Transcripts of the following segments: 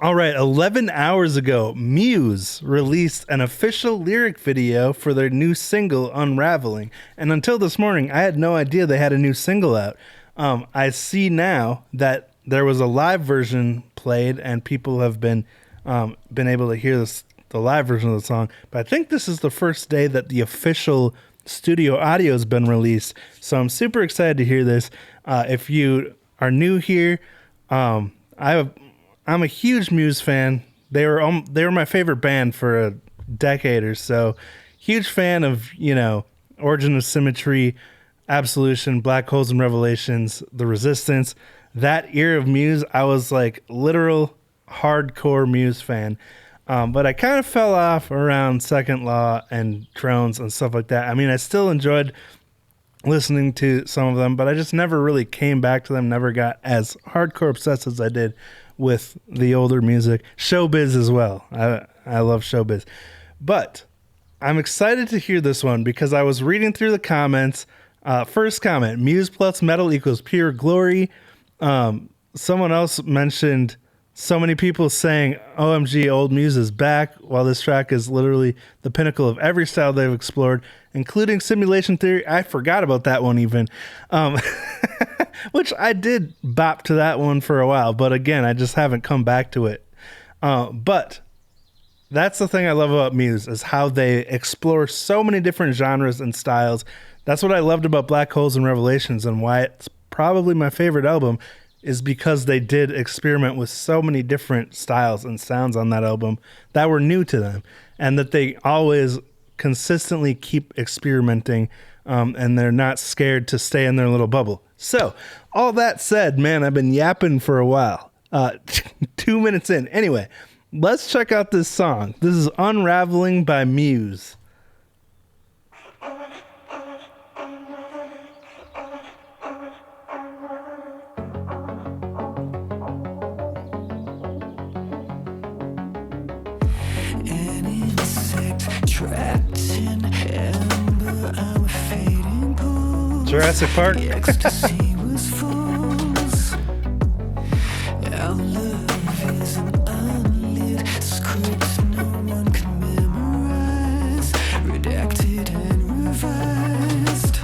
All right, 11 hours ago, Muse released an official lyric video for their new single, Unravelling. And until this morning, I had no idea they had a new single out. I see now that there was a live version played, and people have been able to hear the live version of the song. But I think this is the first day that the official studio audio has been released. So I'm super excited to hear this. If you are new here, I'm a huge Muse fan. They were my favorite band for a decade or so. Huge fan of, Origin of Symmetry, Absolution, Black Holes and Revelations, The Resistance. That era of Muse, I was like literal hardcore Muse fan. But I kind of fell off around Second Law and Drones and stuff like that. I mean, I still enjoyed listening to some of them, but I just never really came back to them, never got as hardcore obsessed as I did with the older music. Showbiz as well. I love Showbiz. But I'm excited to hear this one because I was reading through the comments. First comment, Muse plus metal equals pure glory. Someone else mentioned so many people saying, OMG, old Muse is back, while this track is literally the pinnacle of every style they've explored, including Simulation Theory. I forgot about that one even. Which I did bop to that one for a while, but again, I just haven't come back to it. But that's the thing I love about Muse, is how they explore so many different genres and styles. That's what I loved about Black Holes and Revelations, and why it's probably my favorite album, is because they did experiment with so many different styles and sounds on that album that were new to them, and that they always consistently keep experimenting, and they're not scared to stay in their little bubble. So, all that said, man, I've been yapping for a while. 2 minutes in. Anyway, let's check out this song. This is Unravelling by Muse. Jurassic Park. Ecstasy was false. Our love is an unlit script no one can memorize, redacted and revised.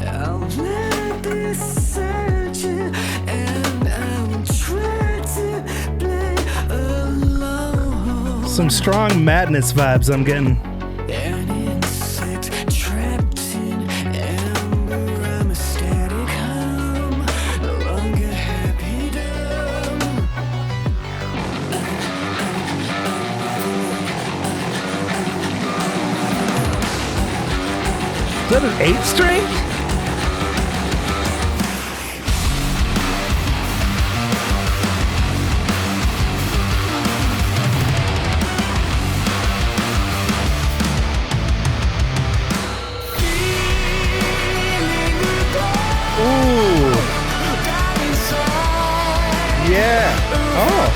I'll let this search you, and I will try to play along. Some strong Madness vibes I'm getting. An insect trapped in amber, I'm a static hum, no longer happy dumb. Is that an 8-string? Yeah. Oh.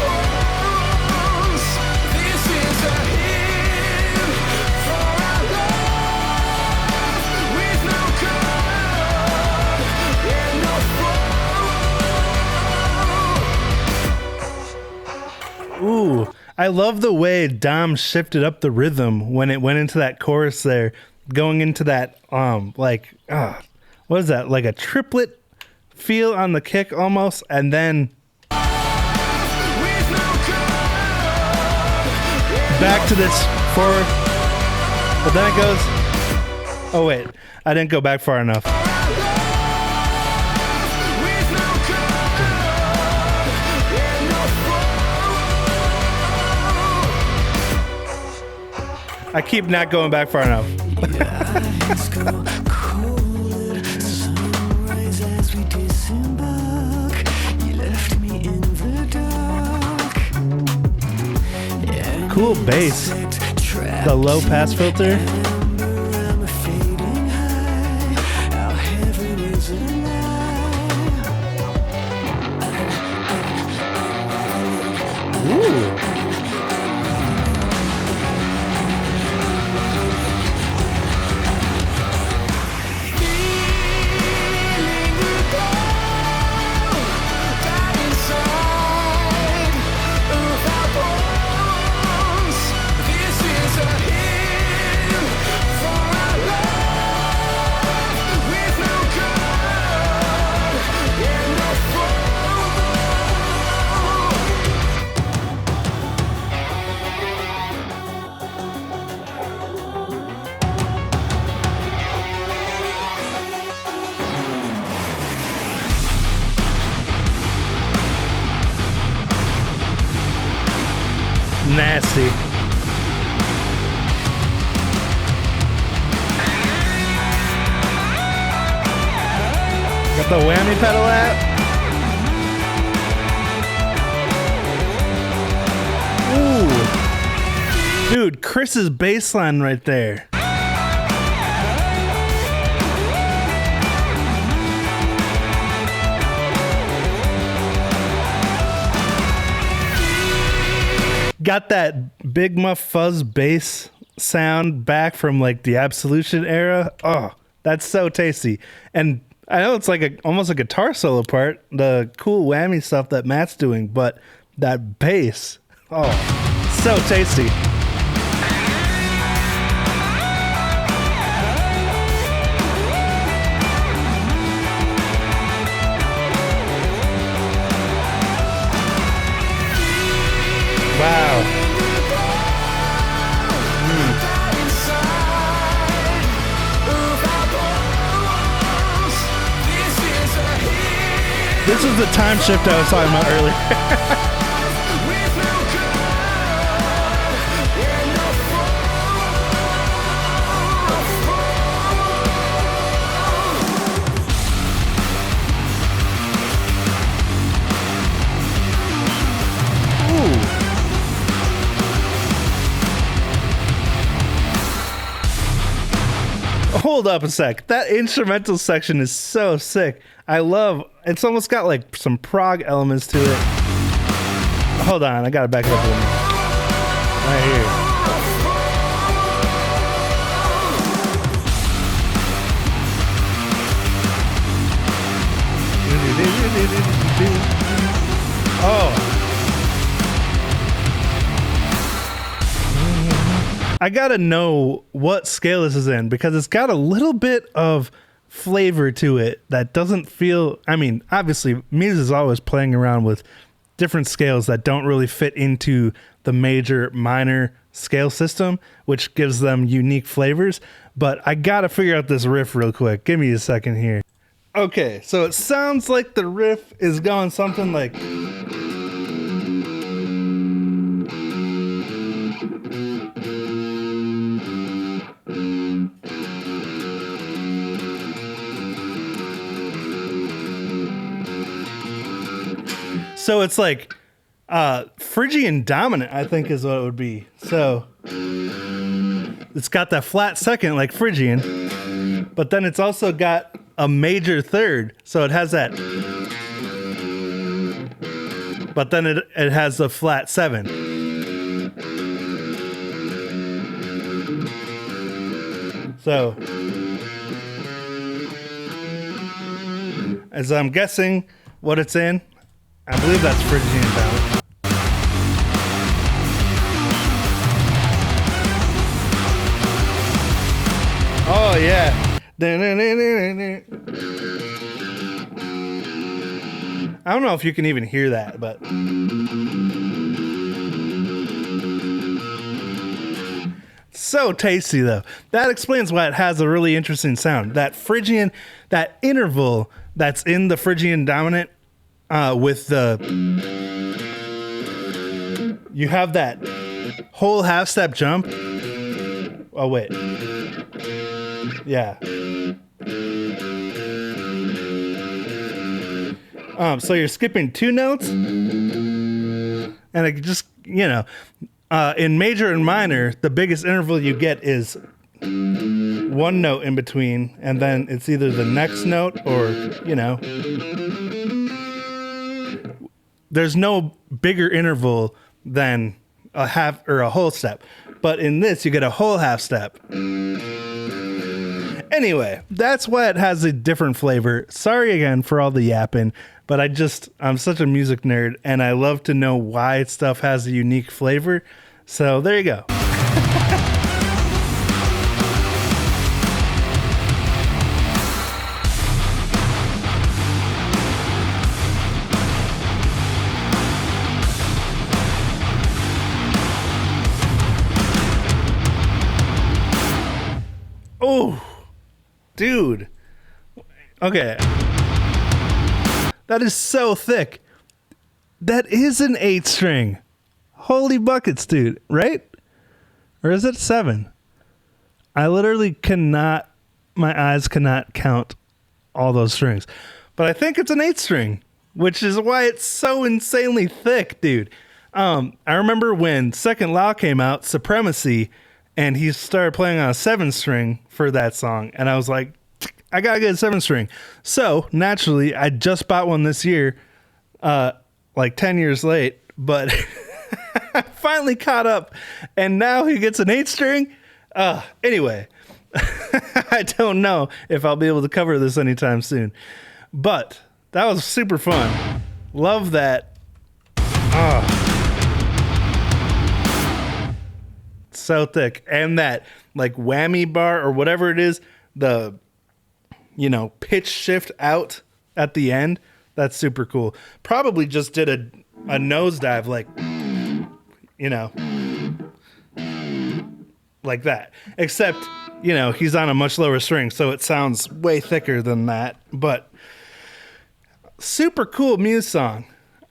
Ooh. I love the way Dom shifted up the rhythm when it went into that chorus there, going into that what is that? Like a triplet feel on the kick almost, and then back to this forward, but then it goes, oh wait, I didn't go back far enough. I keep not going back far enough. Cool bass. The low pass filter. Ooh. nasty. Got the whammy pedal at. Ooh. Dude, Chris's bass line right there. Got that Big Muff Fuzz bass sound back from like the Absolution era. Oh, that's so tasty. And I know it's like almost a guitar solo part, the cool whammy stuff that Matt's doing, but that bass, oh, so tasty. Wow. This is the time shift I was talking about earlier. Hold up a sec. That instrumental section is so sick. I love, it's almost got like some prog elements to it. Hold on, I gotta back it up a little more. Right here. Oh. I gotta know what scale this is in because it's got a little bit of flavor to it that doesn't feel, I mean, obviously Muse is always playing around with different scales that don't really fit into the major minor scale system, which gives them unique flavors, but I gotta figure out this riff real quick. Give me a second here. Okay, so it sounds like the riff is going something like... So it's like Phrygian dominant, I think is what it would be. So it's got that flat second like Phrygian, but then it's also got a major third. So it has that, but then it has the flat seven. So as I'm guessing what it's in, I believe that's Phrygian down. Oh yeah. I don't know if you can even hear that, but so tasty though. That explains why it has a really interesting sound. That Phrygian, that interval that's in the Phrygian dominant. With the, you have that whole half step jump. Oh wait, yeah. So you're skipping two notes, and it just, you know, in major and minor, the biggest interval you get is one note in between, and then it's either the next note or, you know. There's no bigger interval than a half or a whole step. But in this, you get a whole half step. Anyway, that's why it has a different flavor. Sorry again for all the yapping, but I'm such a music nerd, and I love to know why stuff has a unique flavor. So there you go. Oh, dude. Okay. That is so thick. That is an 8-string. Holy buckets, dude, right? Or is it 7? I literally cannot, my eyes cannot count all those strings. But I think it's an 8 string, which is why it's so insanely thick, dude. I remember when Second Law came out, Supremacy, and he started playing on a 7 string for that song. And I was like, I gotta get a 7 string. So naturally, I just bought one this year, like 10 years late, but I finally caught up. And now he gets an 8 string. Anyway, I don't know if I'll be able to cover this anytime soon, but that was super fun. Love that. So thick. And that like whammy bar or whatever it is, the, pitch shift out at the end. That's super cool. Probably just did a nosedive, like, like that. Except, he's on a much lower string, so it sounds way thicker than that. But super cool Muse song.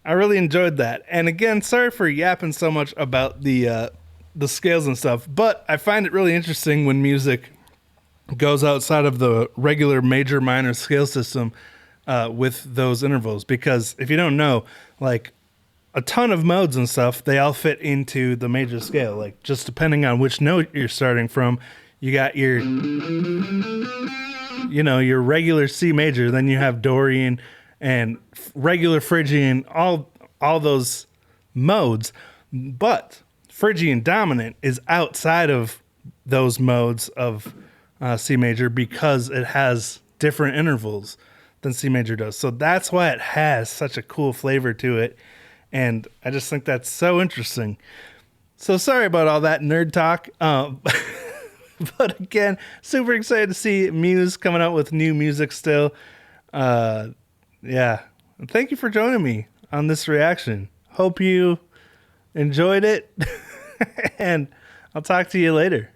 I really enjoyed that. And again, sorry for yapping so much about the scales and stuff, but I find it really interesting when music goes outside of the regular major minor scale system with those intervals, because if you don't know, like a ton of modes and stuff, they all fit into the major scale, like just depending on which note you're starting from. You got your your regular C major, then you have Dorian and regular Phrygian, all those modes, but Phrygian dominant is outside of those modes of C major because it has different intervals than C major does. So that's why it has such a cool flavor to it. And I just think that's so interesting. So sorry about all that nerd talk. But again, super excited to see Muse coming out with new music still. Yeah. Thank you for joining me on this reaction. Hope you enjoyed it. And I'll talk to you later.